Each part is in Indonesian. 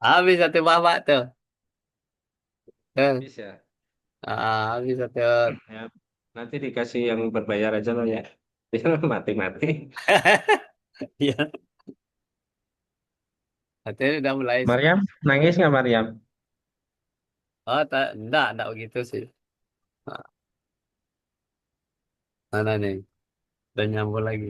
Habis satu babak tuh. Eh, Habis ya. habis satu. Ya, nanti dikasih yang berbayar aja lo ya. Dia mati-mati. Iya, satu udah mulai sih. Mariam, nangis nggak Mariam? Oh, tak, enggak begitu sih. Ah, mana nih? Udah nyambung lagi.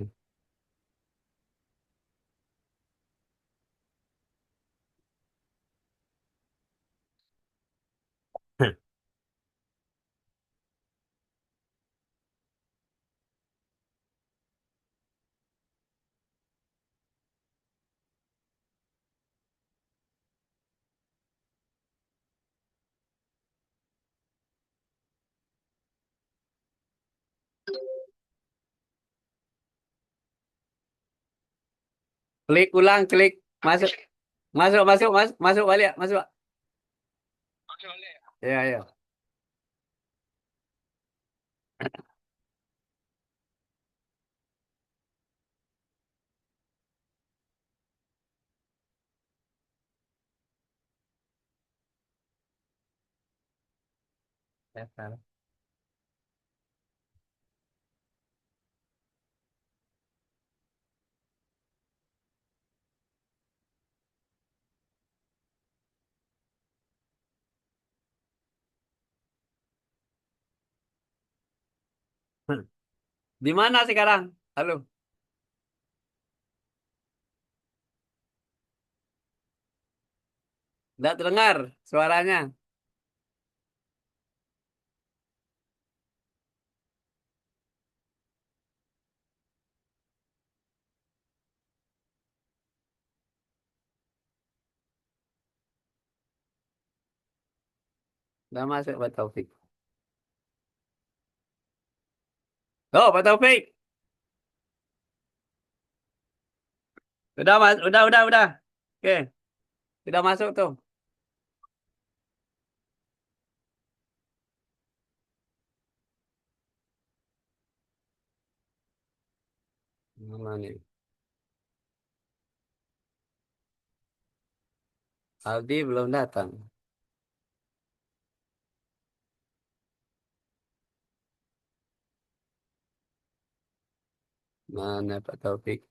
Klik ulang, klik. Masuk, masuk, masuk, masuk, masuk balik, masuk. Iya, iya. Ya, salah. Di mana sekarang? Halo, enggak terdengar suaranya. Udah masuk Pak Taufik. Oh, Pak Taufik. Udah, Mas. Udah. Oke, sudah masuk tuh. Mana nih? Aldi belum datang. Mana Pak Taufik?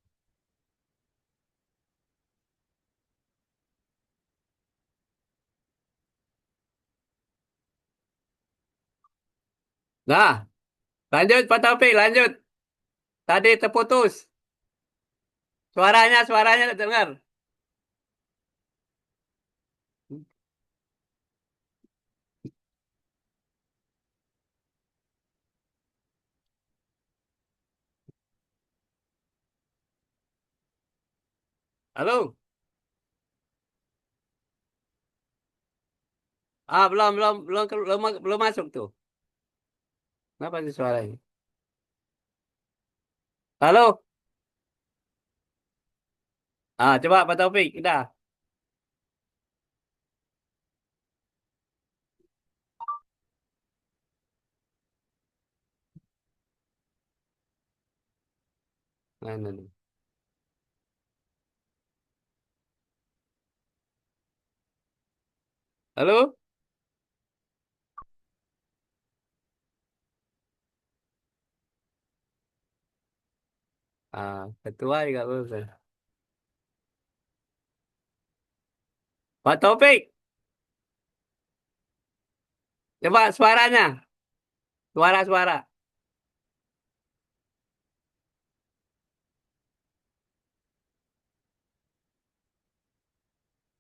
Nah, lanjut Pak Taufik, lanjut. Tadi terputus. Suaranya tidak dengar. Halo? Belum masuk tuh. Kenapa sih suaranya? Halo? Coba Pak Taufik, udah. Mana nih? Halo? Ketua juga belum. Pak Taufik, coba suaranya. Suara.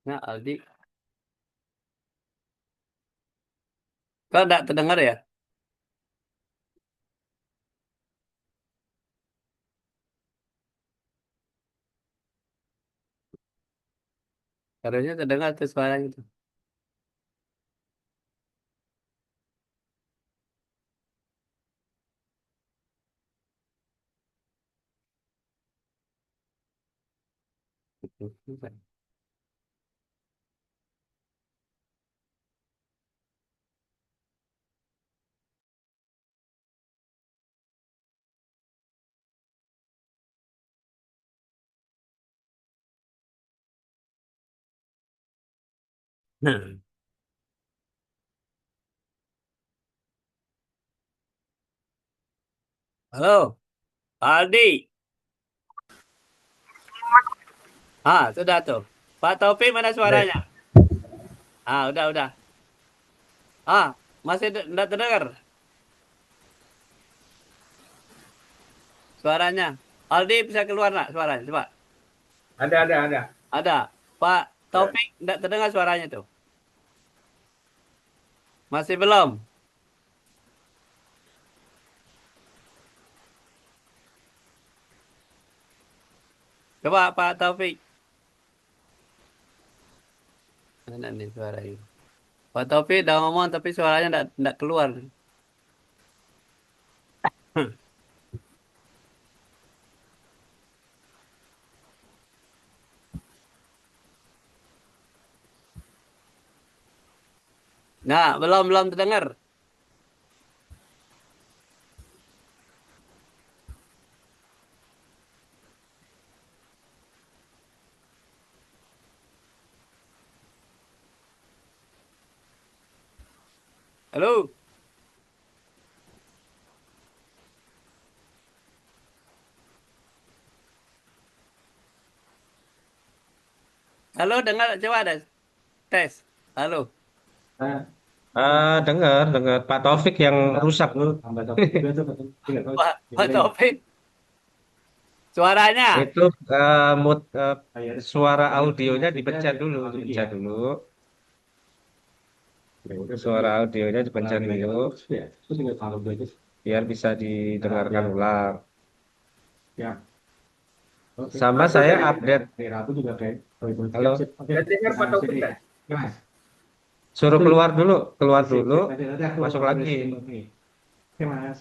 Nah, Aldi. Kau tidak terdengar ya? Harusnya terdengar tuh suaranya itu. Halo, Aldi. Ah, sudah tuh. Pak Taufik mana Baik. suaranya? Ah, udah. Ah, masih enggak terdengar suaranya. Aldi bisa keluar nak suaranya? Coba. Ada. Ada. Pak Ya. Taufik enggak terdengar suaranya tuh. Masih belum. Coba Pak Taufik. Mana nih suaranya? Pak Taufik udah ngomong tapi suaranya enggak keluar. Nah, belum terdengar. Halo. Halo, dengar coba ada tes. Halo. Nah, Dengar Pak Taufik yang rusak. lu tambah satu juga tuh tinggal kau Pak tinggalin. Taufik suaranya. Itu Ayo, suara tinggal audionya tiga dipencet dulu, taruh tinggi dipencet ya. dulu. Ya udah berarti Suara audionya dipencet tinggal dulu terus ya. Terus tinggal taruh dulu aja. biar bisa Nah, didengarkan ya, ulang. ya. Oke. Sama Ratu saya tadi update. dari Ratu juga kayak. Oh, itu siap Halo, siap. Oke. Dan dengar Pak Taufik kan? Ya, Mas. suruh Satu ya. keluar Sip, dulu, sip. Nanti aku masuk lagi. progres nih. Oke, Mas.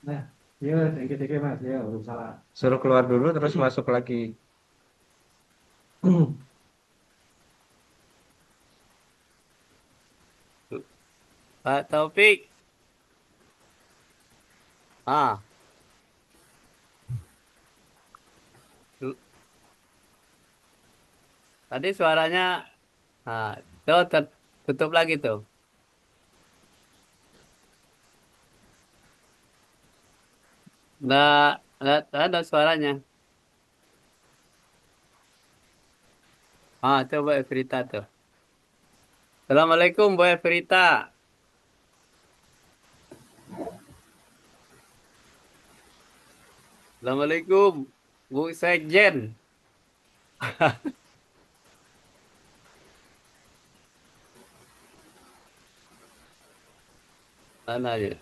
Nah, iya, thank you, Mas. Ya, belum salah. Suruh keluar dulu terus masuk lagi. Pak Taufik. Ah, tadi suaranya ah, tuh tutup lagi tuh. Nggak ada suaranya. Ah, coba Everita tuh. Assalamualaikum Bu Everita. Assalamualaikum Bu Sekjen. Mana aja?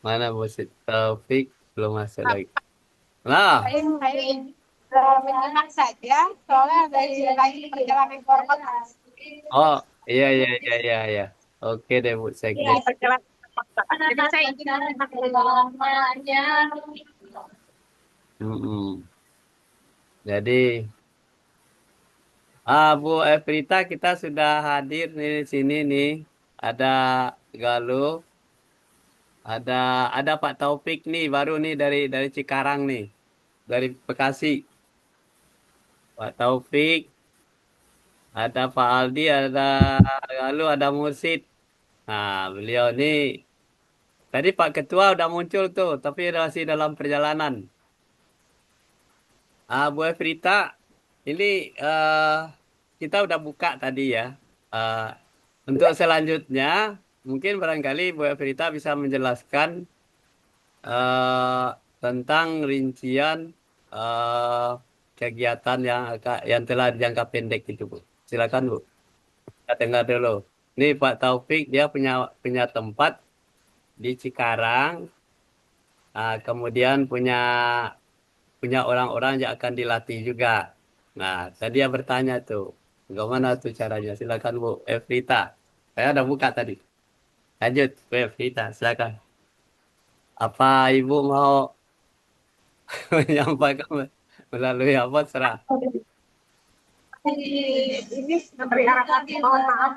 Mana Bu Taufik belum masuk lagi. Nah, Saya menyimak saja, soalnya dari lagi perjalanan korban. oh iya. Oke deh Bu Iya, Sekjen. perjalanan. Jadi saya ingin menyimak lamanya. Mm-mm. Jadi, Bu Everita kita sudah hadir nih di sini nih. Ada Galuh, ada ada Pak Taufik nih baru nih dari Cikarang nih, dari Bekasi. Pak Taufik, ada Pak Aldi, ada Galuh, ada Mursid. Nah, beliau nih tadi Pak Ketua udah muncul tuh, tapi masih dalam perjalanan. Bu Everita, ini kita udah buka tadi ya. Eh, untuk selanjutnya, mungkin barangkali Bu Everita bisa menjelaskan tentang rincian eh, kegiatan yang telah jangka pendek itu, Bu. Silakan, Bu. Kita dengar dulu. Ini Pak Taufik dia punya punya tempat di Cikarang, kemudian punya punya orang-orang yang akan dilatih juga. Nah, tadi dia bertanya tuh, bagaimana tuh caranya? Silakan Bu Evita. Saya udah buka tadi. Lanjut, Bu Evita, silakan. Apa Ibu mau menyampaikan melalui apa serah? Ini memberi arahan, mohon maaf.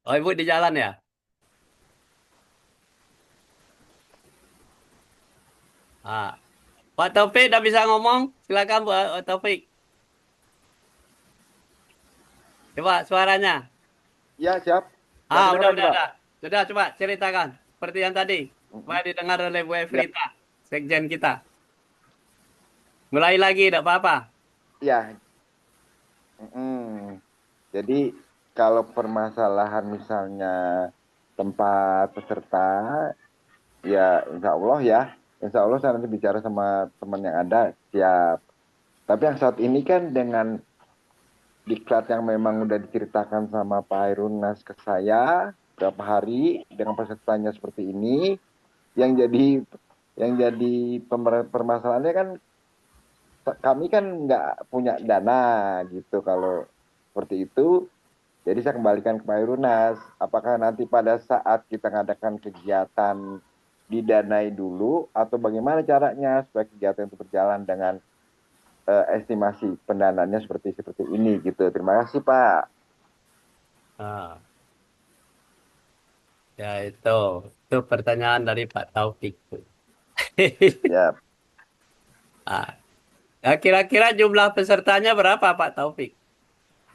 Oh, Ibu di jalan ya? Ah, Pak Taufik udah bisa ngomong? Silakan Pak Taufik. Coba suaranya. Ya, siap. Nggak Ah, kedengeran nih, Pak. udah. Sudah, coba ceritakan. Seperti yang tadi. Mm-mm. Supaya didengar oleh Bu Ya, Efrita, sekjen kita. Mulai lagi, tidak apa-apa. ya. Mm-mm. Jadi, kalau permasalahan misalnya tempat peserta, ya insya Allah saya nanti bicara sama teman yang ada, siap. Tapi yang saat ini kan dengan diklat yang memang udah diceritakan sama Pak Hairunas ke saya, berapa hari dengan pesertanya seperti ini, yang jadi permasalahannya kan kami kan nggak punya dana gitu kalau seperti itu. Jadi saya kembalikan ke Pak Yunas. Apakah nanti pada saat kita ngadakan kegiatan didanai dulu atau bagaimana caranya supaya kegiatan itu berjalan dengan estimasi pendanaannya seperti ini gitu. Terima kasih Pak. Ah, ya itu pertanyaan dari Pak Taufik. Ya, Ah, ya, kira-kira jumlah pesertanya berapa Pak Taufik?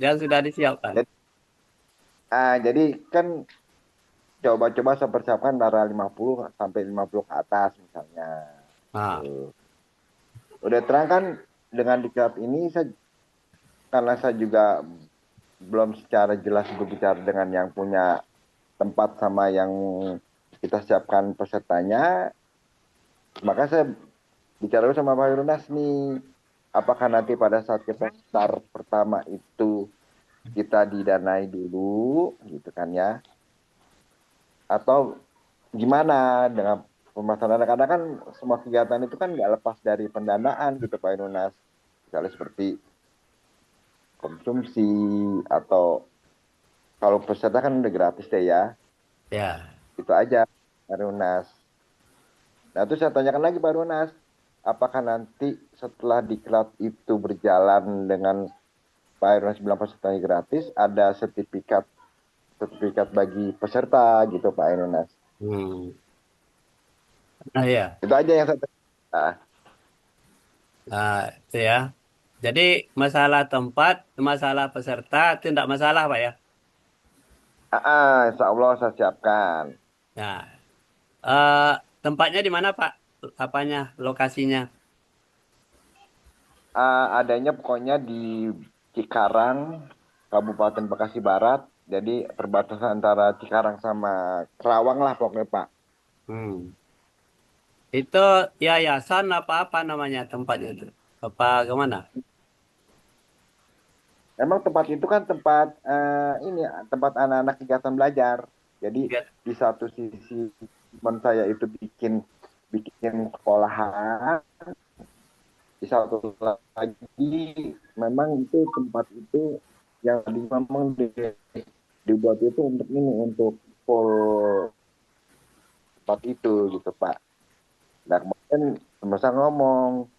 Yang sudah disiapkan. jadi, jadi kan coba-coba saya persiapkan dari 50 sampai 50 ke atas misalnya. Ah, Tuh. Udah terang kan dengan diklat ini karena saya juga belum secara jelas berbicara dengan yang punya tempat sama yang kita siapkan pesertanya, maka saya bicara dulu sama Pak Yunas nih, apakah nanti pada saat kita start pertama itu kita didanai dulu, gitu kan ya, atau gimana dengan permasalahan, karena kan semua kegiatan itu kan nggak lepas dari pendanaan gitu Pak Yunas, misalnya seperti konsumsi atau kalau peserta kan udah gratis deh ya, ya. itu aja Pak Yunas. Nah, terus saya tanyakan lagi Pak Runas, apakah nanti setelah diklat itu berjalan dengan Pak Runas bilang pesertanya gratis, ada sertifikat sertifikat bagi peserta gitu Pak Runas. Hmm. Nah, ya. Itu aja yang saya ah, Nah, itu ya. Jadi masalah tempat, masalah peserta itu tidak masalah, Pak ya. Insya Allah saya siapkan. Nah, eh, tempatnya di mana, Pak? Apanya, lokasinya? Adanya pokoknya di Cikarang, Kabupaten Bekasi Barat. Jadi perbatasan antara Cikarang sama Kerawang lah pokoknya Pak. Hmm. Itu yayasan apa namanya tempatnya itu? Apa kemana? Emang tempat itu kan tempat ini tempat anak-anak kegiatan belajar. Jadi Ya. di satu sisi teman saya itu bikin bikin sekolahan, di satu lagi memang itu tempat itu yang memang dibuat itu untuk ini untuk full tempat itu gitu Pak. Nah kemudian teman saya ngomong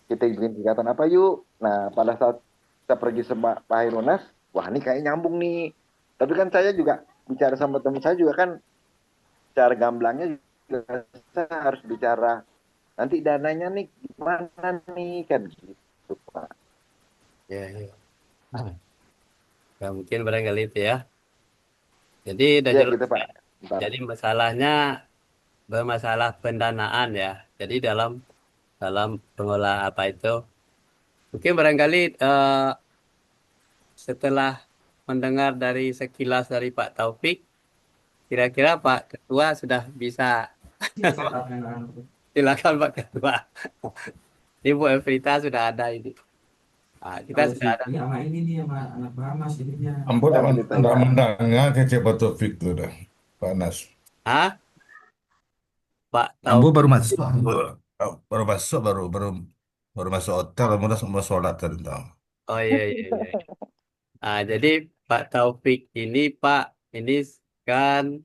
kita bikin kegiatan apa yuk. Nah pada saat kita pergi sama Pak Hairunas, wah ini kayak nyambung nih. Tapi kan saya juga bicara sama teman saya juga kan cara gamblangnya juga saya harus bicara nanti dananya nih gimana nih kan gitu Pak. Ya, ya. Ya, mungkin barangkali itu ya. Jadi udah Ya jelas gitu Pak. ya. Bentar. Jadi masalahnya bermasalah pendanaan ya. Jadi dalam dalam pengelola apa itu? Mungkin barangkali setelah mendengar dari sekilas dari Pak Taufik, kira-kira Pak Ketua sudah bisa. Silakan Pak Ketua. Ibu Evita sudah ada ini. Ah, kita Kalau sudah si ada. ini sama ini nih sama anak Bamas ininya. Ambo Ya tak gitu nggak Pak. mendengar kece Pak Taufik tuh dah panas. Ah, Pak Ambo Taufik. baru masuk, baru masuk, baru masuk hotel, baru mau sholat tadi tahu. Oh iya, iya, iya. Ah, jadi Pak Taufik ini Pak, ini kan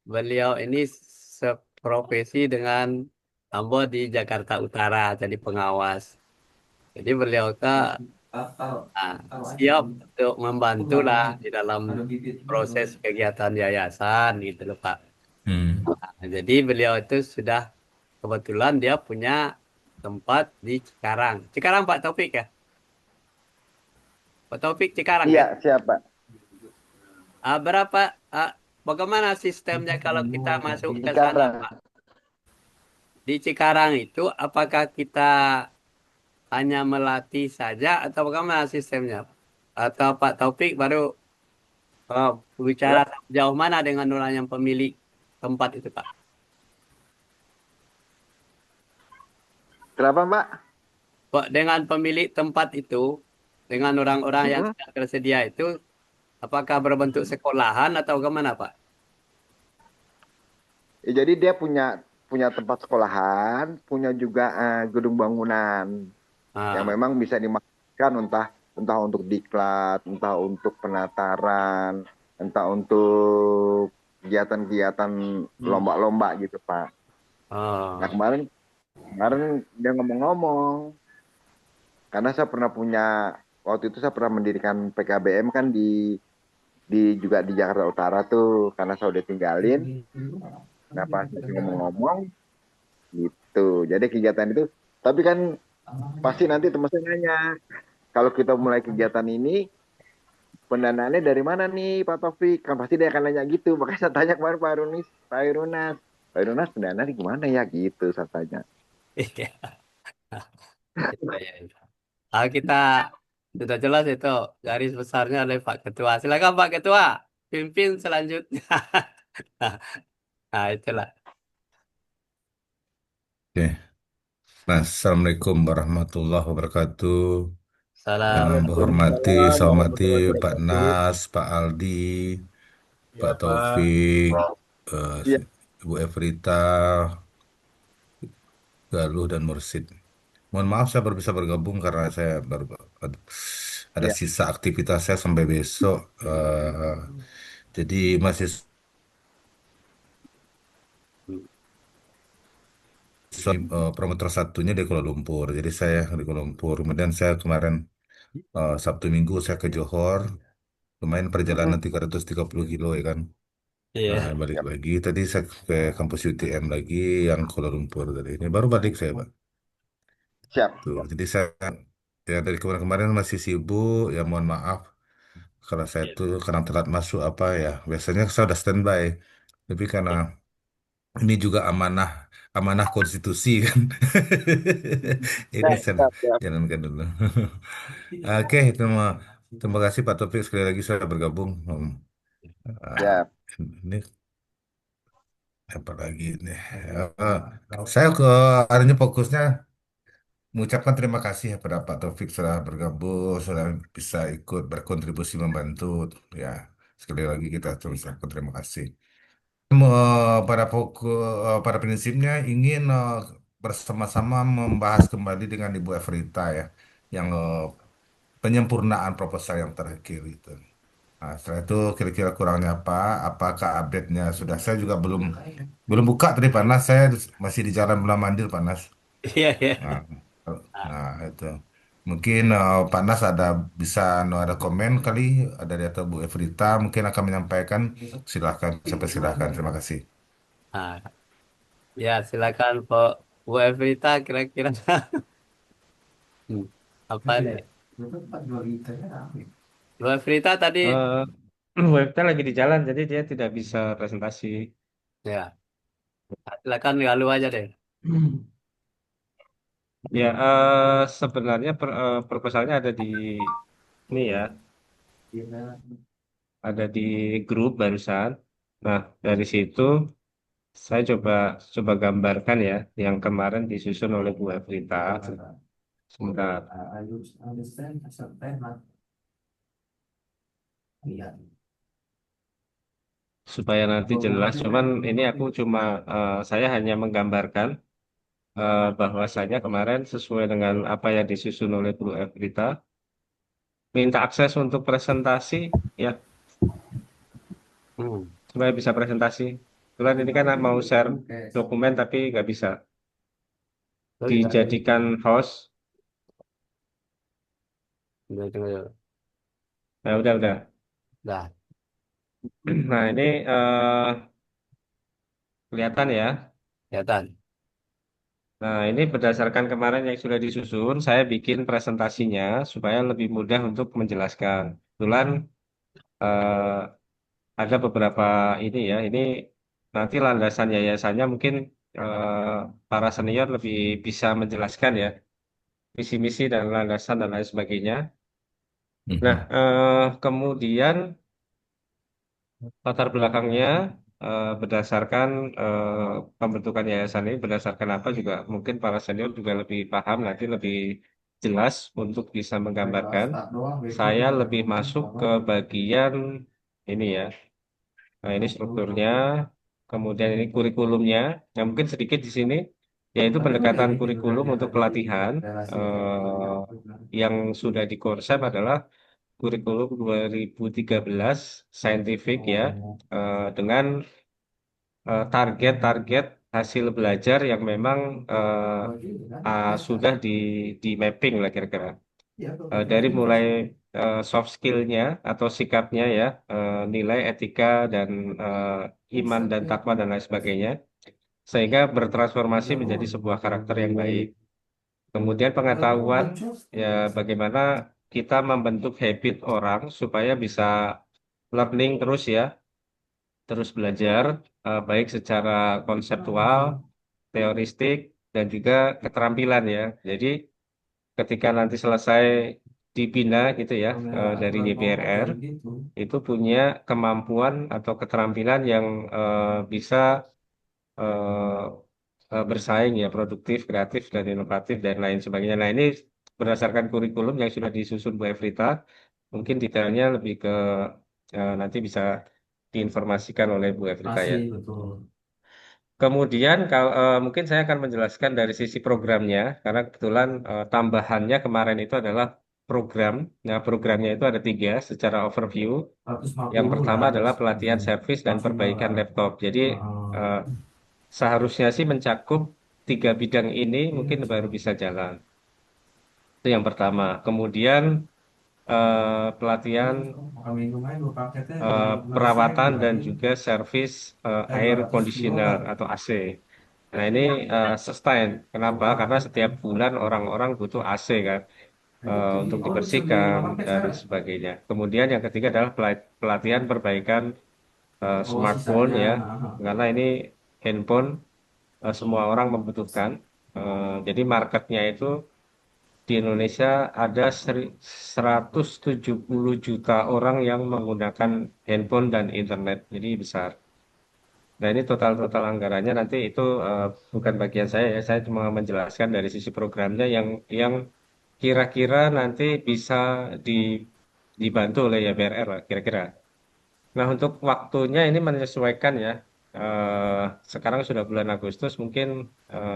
beliau ini seprofesi dengan Ambo di Jakarta Utara, jadi pengawas. Jadi beliau Taruh taruh aja siap dulu. untuk Aku membantu nggak lah mau di dalam ada bibitnya proses belum. kegiatan yayasan gitu loh Pak. Hmm. Nah, jadi beliau itu sudah kebetulan dia punya tempat di Cikarang. Cikarang Pak Taufik ya? Pak Taufik Cikarang Iya, kan? siapa? Berapa, bagaimana sistemnya kalau kita masuk ke sana, Cikarang. Pak? Di Cikarang itu apakah kita hanya melatih saja atau bagaimana sistemnya? Atau Pak Taufik baru bicara jauh mana dengan orang yang pemilik tempat itu, Pak? Kenapa, Mbak? Pak, dengan pemilik tempat itu, dengan orang-orang yang Mm-mm. sudah tersedia itu, apakah berbentuk sekolahan atau bagaimana, Pak? Ya, jadi dia punya punya tempat sekolahan, punya juga gedung bangunan yang Ah, memang bisa dimanfaatkan entah entah untuk diklat, entah untuk penataran, entah untuk kegiatan-kegiatan lomba-lomba gitu, Pak. Nah, oh, kemarin kemarin dia ngomong-ngomong karena saya pernah punya waktu itu saya pernah mendirikan PKBM kan di juga di Jakarta Utara tuh karena saya udah tinggalin. Nah, pas lagi ngomong-ngomong gitu. Jadi kegiatan itu tapi kan pasti nanti teman saya nanya, kalau kita mulai kegiatan ini pendanaannya dari mana nih Pak Taufik? Kan pasti dia akan nanya gitu. Makanya saya tanya kemarin Pak Irunas pendanaan gimana ya gitu saya tanya. iya, iya, iya, iya. Kita sudah jelas itu garis besarnya oleh Pak Ketua. Silakan Pak Ketua, pimpin selanjutnya. Nah, itulah. Oke. Nah, Assalamualaikum warahmatullahi wabarakatuh. Yang Salam. saya Waalaikumsalam hormati warahmatullahi Pak wabarakatuh. Nas, Pak Aldi, Pak Ya, Pak. Taufik, eh, Iya, Ibu Evrita, Galuh, dan Mursid. Mohon maaf saya baru bisa bergabung karena saya baru ada iya. sisa aktivitas saya sampai besok. Jadi masih promotor satunya di Kuala Lumpur. Jadi saya di Kuala Lumpur. Kemudian saya kemarin Sabtu Minggu saya ke Johor. Lumayan Mm-mm. perjalanan 330 kilo ya kan. Nah, Iya. balik Siap, lagi. Tadi saya ke kampus UTM lagi yang Kuala Lumpur tadi. Ini baru balik saya, Pak. siap. Tuh, jadi saya ya dari kemarin-kemarin masih sibuk. Ya mohon maaf kalau saya tuh karena telat masuk apa ya. Biasanya saya udah standby. Tapi karena ini juga amanah amanah konstitusi kan. Ini Siap, saya siap, siap. jalankan dulu. Oke, terima kasih Pak Topik sekali lagi saya bergabung. Ah, Siap. ini apa lagi nih? Eh, saya ke hari ini fokusnya mengucapkan terima kasih kepada Pak Taufik sudah bergabung, sudah bisa ikut berkontribusi membantu. Ya, sekali lagi kita terus ucapkan terima kasih. Pada prinsipnya ingin bersama-sama membahas kembali dengan Ibu Evrita ya, yang penyempurnaan proposal yang terakhir itu. Nah, setelah itu kira-kira kurangnya apa? Apakah update-nya sudah? Saya juga belum belum buka tadi Panas. Saya masih di jalan Bulan Mandir Panas. Iya, iya. Nah, nah, itu. Mungkin Panas bisa ada komen kali dari atau Bu Evrita mungkin akan menyampaikan. Silahkan, sampai silahkan. Terima kasih. Nah, ya, silakan Pak Bu Evita kira-kira. Hmm, apa nih? Bu Evita tadi, Eh, webnya lagi di jalan, jadi dia tidak bisa presentasi. ya, silakan lalu aja deh. Ya, sebenarnya proposalnya ada di ini ya, ada di grup barusan. Nah, dari situ saya coba coba gambarkan ya, yang kemarin disusun oleh Bu Evrita. Sebentar, supaya nanti jelas. Cuman ini aku cuma saya hanya menggambarkan bahwasanya kemarin sesuai dengan apa yang disusun oleh Bu Evrita, minta akses untuk presentasi ya, Hmm. supaya bisa presentasi. Kebetulan ini kan mau share dokumen tapi nggak bisa Terus, dijadikan host. tunggu, tunggu. Nah, udah. Dah, Nah, ini kelihatan ya. kelihatan. Nah, ini berdasarkan kemarin yang sudah disusun, saya bikin presentasinya supaya lebih mudah untuk menjelaskan. Kebetulan eh, ada beberapa ini ya, ini nanti landasan yayasannya mungkin para senior lebih bisa menjelaskan ya, visi misi dan landasan dan lain sebagainya. Nah, Mhm. kemudian latar belakangnya berdasarkan pembentukan yayasan ini berdasarkan apa juga mungkin para senior juga lebih paham nanti lebih jelas untuk bisa menggambarkan. Saya lebih masuk ke bagian ini ya. Nah, ini strukturnya, kemudian ini kurikulumnya. Yang mungkin sedikit di sini yaitu pendekatan kurikulum untuk pelatihan yang sudah dikonsep adalah kurikulum 2013 saintifik ya dengan target-target hasil belajar yang memang sudah di mapping lah kira-kira. Dari mulai soft skill-nya atau sikapnya ya, nilai etika dan iman dan takwa dan lain sebagainya, sehingga bertransformasi menjadi sebuah karakter yang baik. Kemudian pengetahuan ya bagaimana kita membentuk habit orang supaya bisa learning terus ya, terus belajar baik secara konseptual, teoristik, dan juga keterampilan ya. Jadi ketika nanti selesai dibina gitu ya dari YBRR itu punya kemampuan atau keterampilan yang bisa eh, bersaing ya, produktif, kreatif, dan inovatif dan lain sebagainya. Nah ini berdasarkan kurikulum yang sudah disusun Bu Evrita, mungkin detailnya lebih ke nanti bisa diinformasikan oleh Bu Evrita ya. Kemudian kalau mungkin saya akan menjelaskan dari sisi programnya karena kebetulan tambahannya kemarin itu adalah program. Nah, programnya itu ada tiga secara overview. Yang pertama adalah pelatihan servis dan perbaikan laptop. Jadi eh, seharusnya sih mencakup tiga bidang ini mungkin baru bisa jalan. Itu yang pertama. Kemudian pelatihan perawatan dan juga servis air conditioner atau AC. Nah, ini sustain. Kenapa? Karena setiap bulan orang-orang butuh AC kan untuk dibersihkan dan sebagainya. Kemudian yang ketiga adalah pelatihan perbaikan smartphone ya, karena ini handphone semua orang membutuhkan. Jadi marketnya itu di Indonesia ada 170 juta orang yang menggunakan handphone dan internet. Jadi besar. Nah, ini total-total anggarannya nanti itu bukan bagian saya ya. Saya cuma menjelaskan dari sisi programnya yang kira-kira nanti bisa di, dibantu oleh YBRR lah kira-kira. Nah, untuk waktunya ini menyesuaikan ya. Eh, Sekarang sudah bulan Agustus, mungkin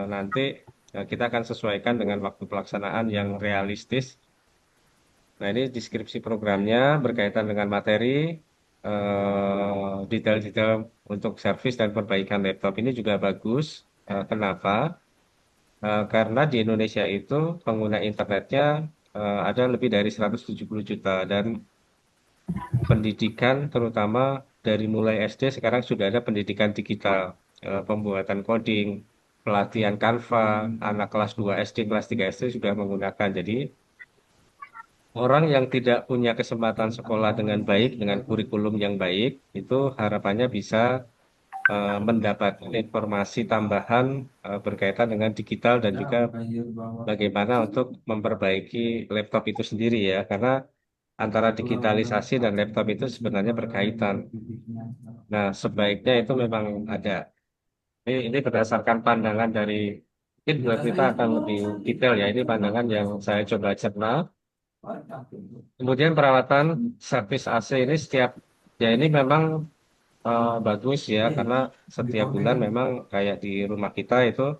nanti kita akan sesuaikan dengan waktu pelaksanaan yang realistis. Nah, ini deskripsi programnya berkaitan dengan materi, detail-detail untuk servis dan perbaikan laptop ini juga bagus. Kenapa? Karena di Indonesia itu pengguna internetnya ada lebih dari 170 juta dan pendidikan terutama dari mulai SD sekarang sudah ada pendidikan digital, pembuatan coding, pelatihan Canva, anak kelas 2 SD, kelas 3 SD sudah menggunakan. Jadi orang yang tidak punya kesempatan sekolah dengan baik, dengan kurikulum yang baik, itu harapannya bisa mendapat informasi tambahan berkaitan dengan digital dan juga bagaimana untuk memperbaiki laptop itu sendiri ya, karena antara digitalisasi dan laptop itu sebenarnya berkaitan. Nah, sebaiknya itu memang ada. Ini berdasarkan pandangan dari, mungkin Bu kita akan lebih detail ya, ini pandangan yang saya coba cerna. Kemudian perawatan servis AC ini setiap, ya ini memang bagus ya, karena setiap bulan memang kayak di rumah kita itu,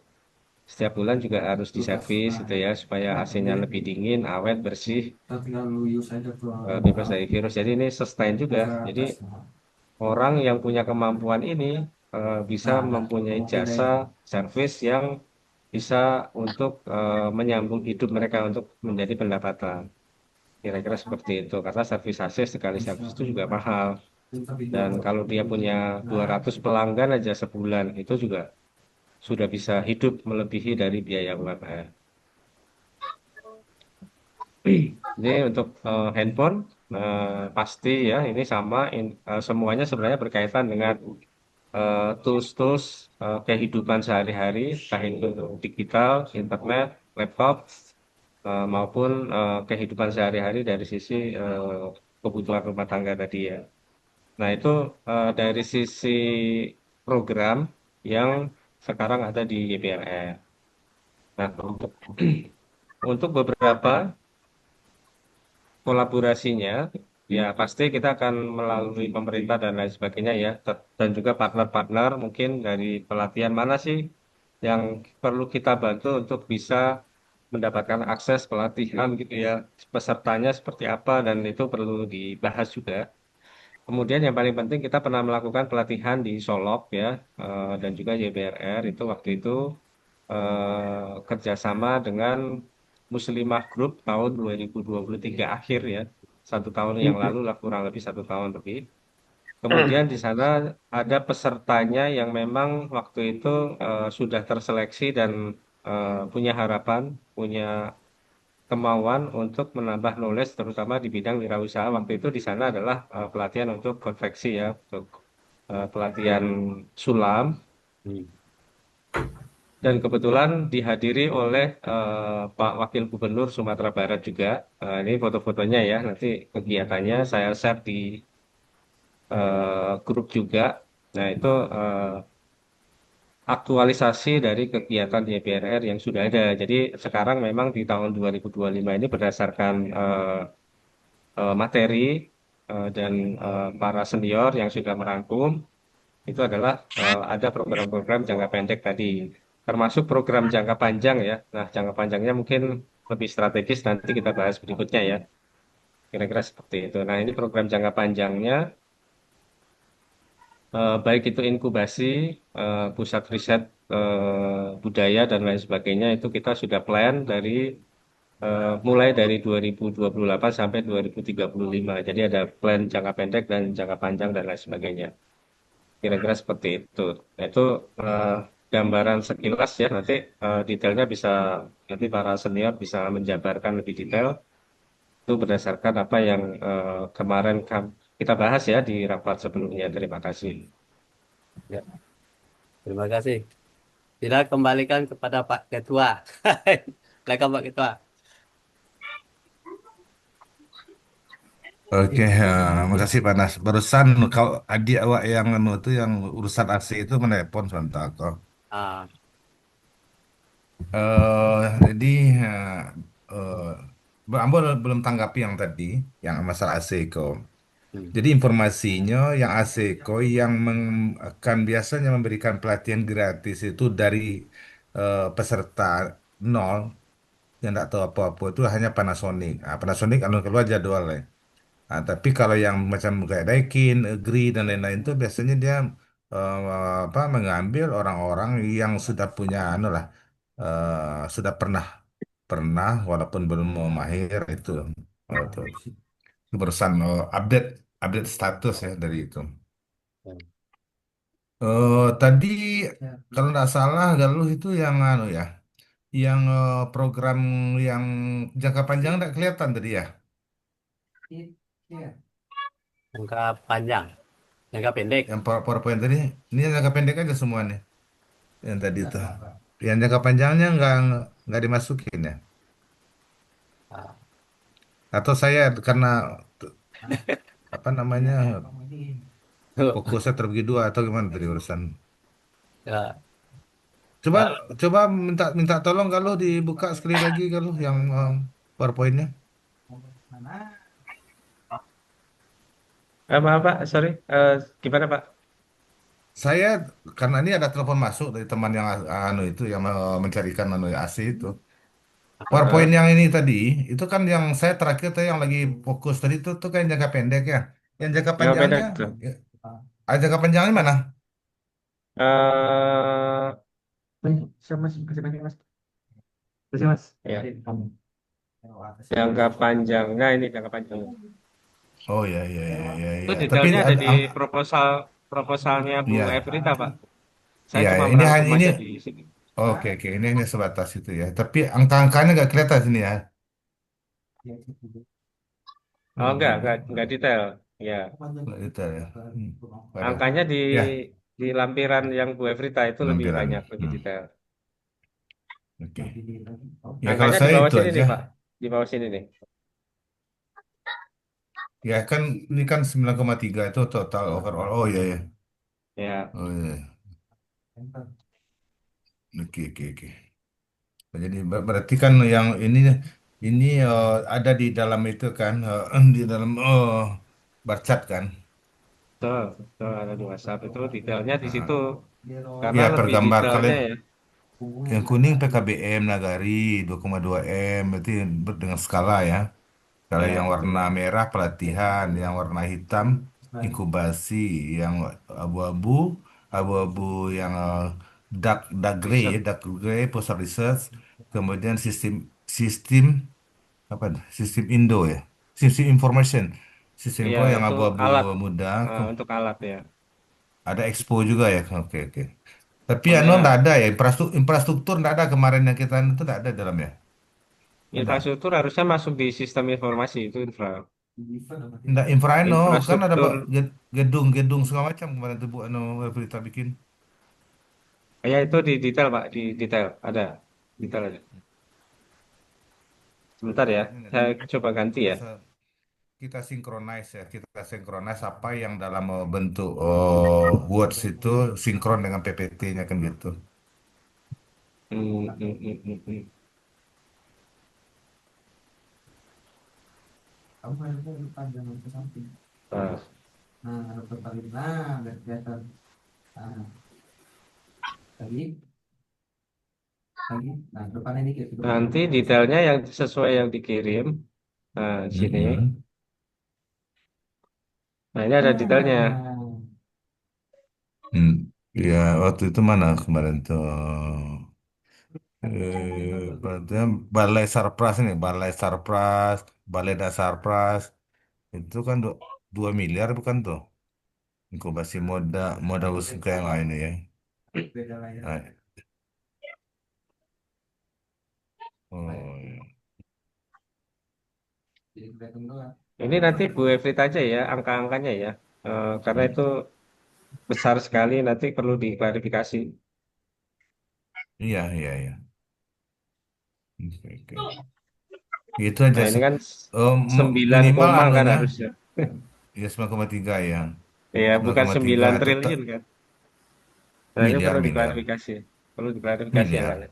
setiap bulan juga harus diservis gitu ya, supaya AC-nya lebih dingin, awet, bersih, bebas dari virus. Jadi ini sustain juga. Jadi orang yang punya kemampuan ini bisa mempunyai jasa servis yang bisa untuk menyambung hidup mereka untuk menjadi pendapatan. Kira-kira seperti itu. Karena servis AC sekali servis itu juga mahal. Dan kalau dia punya 200 pelanggan aja sebulan, itu juga sudah bisa hidup melebihi dari biaya UMR. Ini untuk handphone pasti ya ini sama semuanya sebenarnya berkaitan dengan tools-tools kehidupan sehari-hari, entah itu digital, internet, laptop, maupun kehidupan sehari-hari dari sisi kebutuhan rumah tangga tadi ya. Nah itu dari sisi program yang sekarang ada di YPLR. Nah untuk beberapa kolaborasinya, ya pasti kita akan melalui pemerintah dan lain sebagainya ya, dan juga partner-partner mungkin dari pelatihan mana sih yang perlu kita bantu untuk bisa mendapatkan akses pelatihan gitu ya, pesertanya seperti apa dan itu perlu dibahas juga. Kemudian yang paling penting kita pernah melakukan pelatihan di Solok ya, dan juga YBRR itu waktu itu kerjasama dengan Muslimah Group tahun 2023 akhir ya, 1 tahun yang lalu lah kurang lebih 1 tahun lebih. Kemudian di sana ada pesertanya yang memang waktu itu sudah terseleksi dan punya harapan, punya kemauan untuk menambah knowledge terutama di bidang wirausaha. Waktu itu di sana adalah pelatihan untuk konveksi ya, untuk pelatihan sulam. Hmm. Dan kebetulan dihadiri oleh Pak Wakil Gubernur Sumatera Barat juga. Ini foto-fotonya ya, nanti kegiatannya saya share di grup juga. Nah, itu aktualisasi dari kegiatan YPRR yang sudah ada. Jadi sekarang memang di tahun 2025 ini berdasarkan materi dan para senior yang sudah merangkum, itu adalah ada program-program jangka pendek tadi, termasuk program jangka panjang ya. Nah, jangka panjangnya mungkin lebih strategis nanti kita bahas berikutnya ya. Kira-kira seperti itu. Nah, ini program jangka panjangnya, baik itu inkubasi, pusat riset budaya dan lain sebagainya, itu kita sudah plan dari mulai dari 2028 sampai 2035. Jadi ada plan jangka pendek dan jangka panjang dan lain sebagainya. Kira-kira seperti itu. Nah, itu eh, gambaran sekilas ya. Nanti detailnya bisa nanti para senior bisa menjabarkan lebih detail. Itu berdasarkan apa yang kemarin kita bahas ya di rapat sebelumnya. Terima kasih. Ya, terima kasih. Tidak kembalikan kepada Pak Ketua. Silakan Pak Ketua. Oke, makasih Pak Nas. Barusan kau adik awak yang anu itu yang urusan AC itu menelepon sebentar kok. Ah, Jadi Ambo belum tanggapi yang tadi, yang masalah AC kok. hmm. Jadi informasinya yang ASECO yang akan biasanya memberikan pelatihan gratis itu dari peserta nol yang tidak tahu apa-apa itu hanya Panasonic. Nah, Panasonic anu keluar jadwalnya. Nah, tapi kalau yang macam kayak Daikin, Agree dan lain-lain itu biasanya dia apa mengambil orang-orang yang sudah punya anu lah sudah pernah pernah walaupun belum mau mahir itu. Itu. Itu barusan update update status ya dari itu. Tadi kalau nggak salah Galuh itu yang anu ya, yang program yang jangka panjang nggak kelihatan tadi ya. Jangka panjang, jangka pendek. Yang PowerPoint tadi, ini yang jangka pendek aja semua nih, yang tadi itu. Yang jangka panjangnya nggak dimasukin ya. Ah, Atau saya karena apa namanya fokusnya terbagi dua atau gimana tadi urusan. ya, Coba Pak. coba minta minta tolong kalau dibuka sekali lagi kalau yang PowerPoint-nya. Maaf Pak, sorry. Gimana Pak? Saya karena ini ada telepon masuk dari teman yang anu itu yang mencarikan anu AC itu. PowerPoint Eh, yang ini tadi itu kan yang saya terakhir tuh yang lagi fokus tadi tuh kan jangka pendek ya. Yang jangka Jangka panjangnya pendek tuh. ya, jangka panjangnya mana? Eh, Siap mas, kasih banyak mas. Kasih mas. ya, jangka panjangnya ini jangka panjang. Oh ya ya ya ya Itu ya. Tapi detailnya ada ada di proposalnya Bu ya. Evrita Pak. Saya Ya, cuma ya, ini merangkum hanya ini. aja di sini. Oke, oke, ini hanya sebatas itu ya. Tapi angka-angkanya nggak kelihatan sini ya. Oh, Hmm, enggak detail. Ya, nggak detail ya. Ada. angkanya Ya, di lampiran yang Bu Evrita itu lebih lampiran. banyak, lebih detail. Oke. Ya, kalau Angkanya di saya bawah itu sini aja. nih, Pak. Di bawah sini nih. Ya kan ini kan 9,3 itu total overall. Oh iya ya. Ya, Oh iya. Oke, oke, oke. Jadi berarti kan yang ini ada di dalam itu kan di dalam bar chat kan. betul, betul ada di WhatsApp itu detailnya di situ Nah, karena ya per lebih gambar detailnya kalian ya. yang kuning PKBM Nagari 2,2 M berarti dengan skala ya. Kalau yang Ya, warna betul. merah pelatihan, yang warna hitam inkubasi, yang abu-abu abu-abu yang dark dark gray ya, Riset. dark gray pusat research, kemudian sistem sistem apa sistem Indo ya, sistem information, sistem Iya, info yang itu abu-abu alat muda, untuk alat ya. ada expo juga ya, oke oke. Tapi Oh anu nggak ya, ada ya infrastruktur nggak ada kemarin yang kita itu nggak ada dalamnya, ada. infrastruktur harusnya masuk di sistem informasi itu Nggak infraino kan ada infrastruktur. gedung-gedung segala macam kemarin tuh Bu anu berita bikin. Ya itu di detail Pak, di detail ada detail ada. Sebentar ya, Ini saya coba ganti ya. bisa kita sinkronize ya, kita sinkronize apa yang dalam bentuk words itu sinkron dengan PPT-nya kan gitu. Hmm. Nah, nanti detailnya yang sesuai yang dikirim. Nah, di sini. Mm-mm. Nah, ini ada detailnya. Hmm. Ya waktu itu mana kemarin tuh berarti Balai Sarpras ini, Balai Sarpras, Balai Dasar Pras itu kan 2 miliar bukan tuh inkubasi modal usaha yang lain ya. Nah, oh, iya. Ini nanti Bu Evita aja ya, angka-angkanya ya. Karena itu besar sekali, nanti perlu diklarifikasi. Iya, iya, iya. Oke, oke. Itu aja Nah, ini kan sembilan minimal koma kan anunya harusnya. ya 9,3 ya. Ya, bukan 9,3 9 tetap triliun kan. Nah, ini miliar perlu miliar diklarifikasi. Perlu diklarifikasi angkanya. miliar.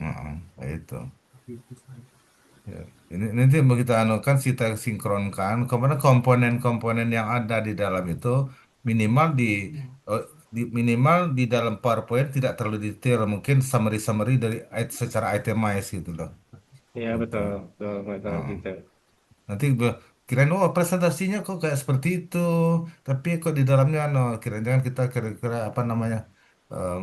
Heeh, itu. Ya. Ini nanti mau kita anukan kita sinkronkan kemudian komponen-komponen yang ada di dalam itu minimal eh, minimal di dalam PowerPoint tidak terlalu detail mungkin summary-summary dari secara itemized gitu loh. Iya, Gitu. betul. Betul, betul, Heeh. gitu. Nanti kirain oh presentasinya kok kayak seperti itu, tapi kok di dalamnya no kirain jangan kita kira-kira apa namanya em,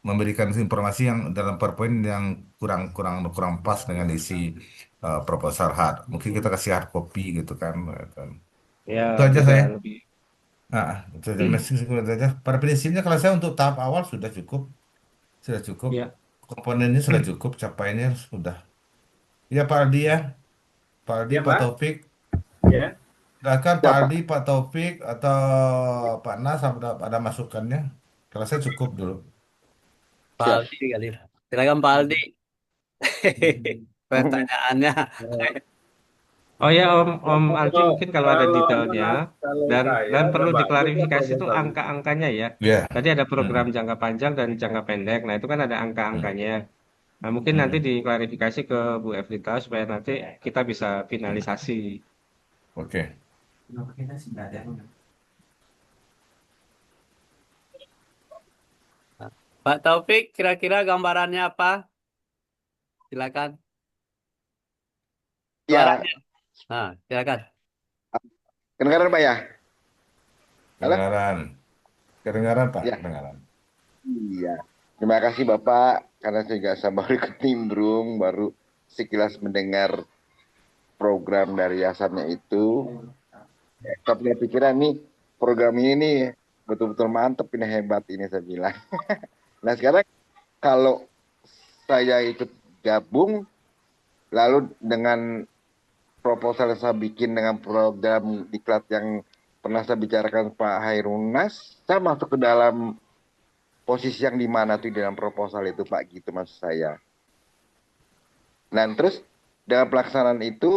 memberikan informasi yang dalam PowerPoint yang kurang kurang kurang pas dengan isi proposal hard. Mungkin kita kasih hard copy gitu kan. Gitu. Ya, Itu aja bisa saya. lebih. Itu aja. Itu aja. Pada prinsipnya kalau saya untuk tahap awal sudah cukup. Ya, Komponennya sudah cukup, capainya sudah. Ya Pak Aldi ya, Pak Aldi, Ya, Pak Pak. Taufik. Ya. Silakan Pak Siapa? Aldi, Pak Taufik, atau Pak Nas ada masukannya. Kalau saya cukup dulu. Pak Siap. Aldi kali. Silakan Pak Aldi. Pertanyaannya. oh ya Om Aldi mungkin kalau ada detailnya dan perlu diklarifikasi itu angka-angkanya ya. Ya. Tadi ada program Mm, jangka panjang dan jangka pendek. Nah, itu kan ada mm, angka-angkanya. Nah, mungkin nanti mm. diklarifikasi ke Bu Evita supaya nanti kita bisa finalisasi. Oke. Pak Taufik, kira-kira gambarannya apa? Silakan. Ya, Suaranya. Nah, silakan. kedengaran Pak ya? Halo? Kedengaran. Kedengaran Pak, Ya, kedengaran. iya. Terima kasih Bapak, karena saya juga saya baru ikut nimbrung, baru sekilas mendengar program dari yayasannya itu. Tapi saya pikiran nih, program ini nih betul-betul mantep, ini hebat ini saya bilang. Nah sekarang kalau saya ikut gabung, lalu dengan proposal yang saya bikin dengan program diklat yang pernah saya bicarakan Pak Hairunas, saya masuk ke dalam posisi yang di mana tuh di dalam proposal itu Pak, gitu maksud saya. Dan terus dengan pelaksanaan itu,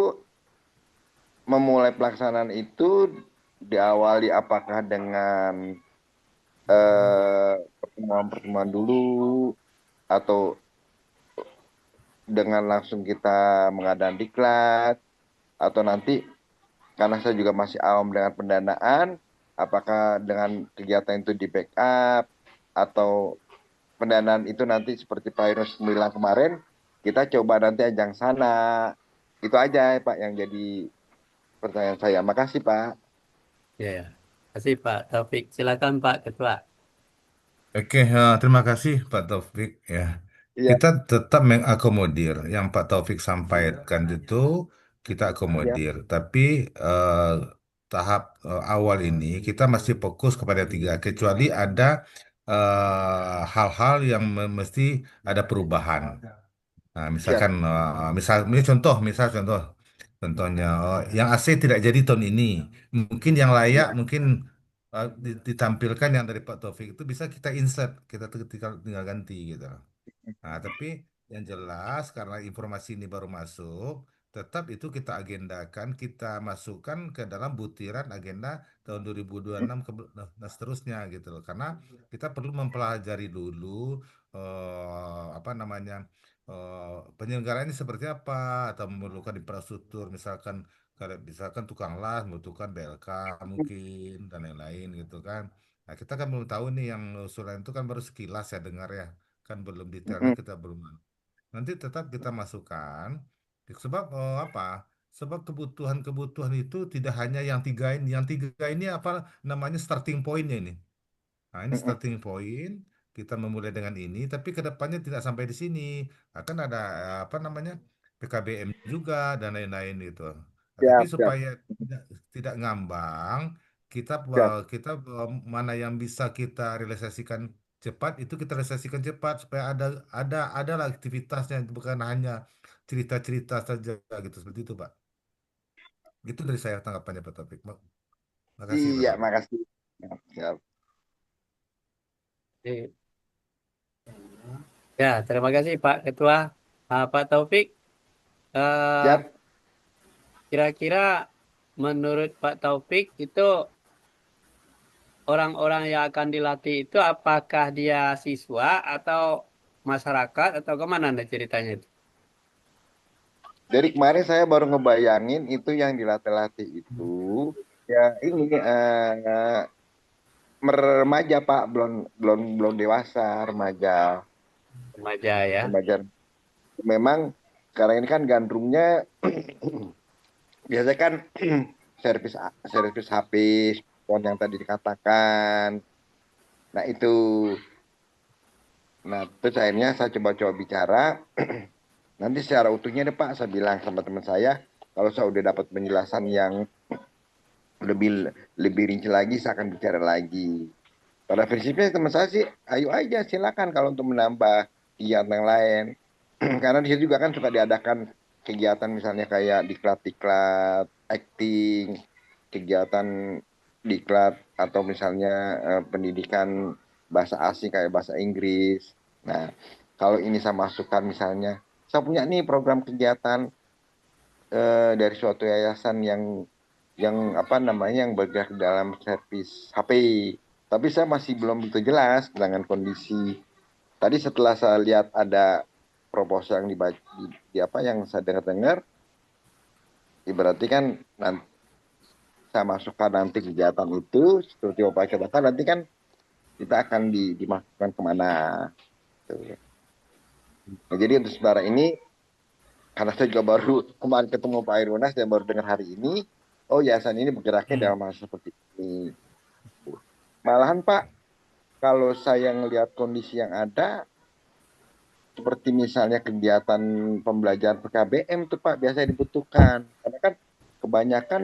memulai pelaksanaan itu diawali apakah dengan pertemuan-pertemuan dulu, atau dengan langsung kita mengadakan diklat, atau nanti karena saya juga masih awam dengan pendanaan, apakah dengan kegiatan itu di backup, atau pendanaan itu nanti seperti Pak Yunus bilang kemarin, kita coba nanti ajang sana. Itu aja Pak yang jadi pertanyaan saya. Makasih Pak. Ya, ya. Kasih Pak Taufik. Silakan Pak Ketua. Oke, terima kasih Pak Taufik ya. Iya, Kita tetap mengakomodir yang Pak Taufik sampaikan itu kita iya, akomodir. Tapi eh, tahap awal ini kita masih fokus kepada tiga, kecuali ada hal-hal yang mesti ada perubahan. Nah, siap. misalkan ini contohnya yang AC tidak jadi tahun ini. Mungkin yang layak Iya. mungkin ditampilkan yang dari Pak Taufik itu bisa kita insert, kita tinggal ganti gitu. Nah, tapi yang jelas karena informasi ini baru masuk, tetap itu kita agendakan, kita masukkan ke dalam butiran agenda tahun 2026 nah, seterusnya gitu loh. Karena kita perlu mempelajari dulu apa namanya penyelenggaraan ini seperti apa atau memerlukan infrastruktur misalkan kalau misalkan tukang las membutuhkan BLK mungkin dan lain-lain gitu kan. Nah, kita kan belum tahu nih yang usulan itu kan baru sekilas ya dengar ya kan belum detailnya Mm-mm. kita belum nanti tetap kita masukkan sebab apa sebab kebutuhan-kebutuhan itu tidak hanya yang tiga ini apa namanya starting pointnya ini. Nah, ini Mm-mm. starting point kita memulai dengan ini tapi kedepannya tidak sampai di sini akan ada apa namanya PKBM juga dan lain-lain gitu. Nah, tapi Siap, siap, supaya tidak tidak ngambang kita siap. mana yang bisa kita realisasikan cepat itu kita realisasikan cepat supaya ada lah aktivitasnya bukan hanya cerita-cerita saja gitu seperti itu Pak. Itu dari saya tanggapannya Pak Taufik. Makasih Pak Iya, Taufik. makasih. Siap, siap. Eh, Ya, terima kasih Pak Ketua. Pak Taufik, eh, Siap. kira-kira menurut Pak Taufik itu orang-orang yang akan dilatih itu apakah dia siswa atau masyarakat atau kemana nih ceritanya itu? Dari kemarin saya baru ngebayangin itu yang dilatih-latih itu, ya ini remaja Pak, belum belum belum dewasa, remaja, Remaja ya. remaja. Memang sekarang ini kan gandrungnya biasanya kan servis servis HP, phone yang tadi dikatakan. Nah itu, nah terus akhirnya saya coba-coba bicara. Nanti secara utuhnya deh Pak, saya bilang sama teman saya, kalau saya udah dapat penjelasan yang lebih lebih rinci lagi, saya akan bicara lagi. Pada prinsipnya teman saya sih, ayo aja silakan kalau untuk menambah kegiatan yang lain. Karena di situ juga kan suka diadakan kegiatan misalnya kayak diklat-diklat, acting, kegiatan diklat atau misalnya pendidikan bahasa asing kayak bahasa Inggris. Nah, kalau ini saya masukkan misalnya, saya punya nih program kegiatan dari suatu yayasan yang apa namanya yang bergerak dalam servis HP. Tapi saya masih belum begitu jelas dengan kondisi. Tadi setelah saya lihat ada proposal yang dibaca di apa yang saya dengar-dengar, berarti kan nanti saya masukkan nanti kegiatan itu seperti Bapak katakan nanti kan kita akan dimasukkan kemana. Tuh. Nah, jadi untuk sementara ini karena saya juga baru kemarin ketemu Pak Irwonas dan baru dengar hari ini, oh yayasan ini bergeraknya Hmm. dalam hal seperti ini. Malahan Pak, kalau saya ngelihat kondisi yang ada, seperti misalnya kegiatan pembelajaran PKBM tuh Pak biasanya dibutuhkan. Karena kan kebanyakan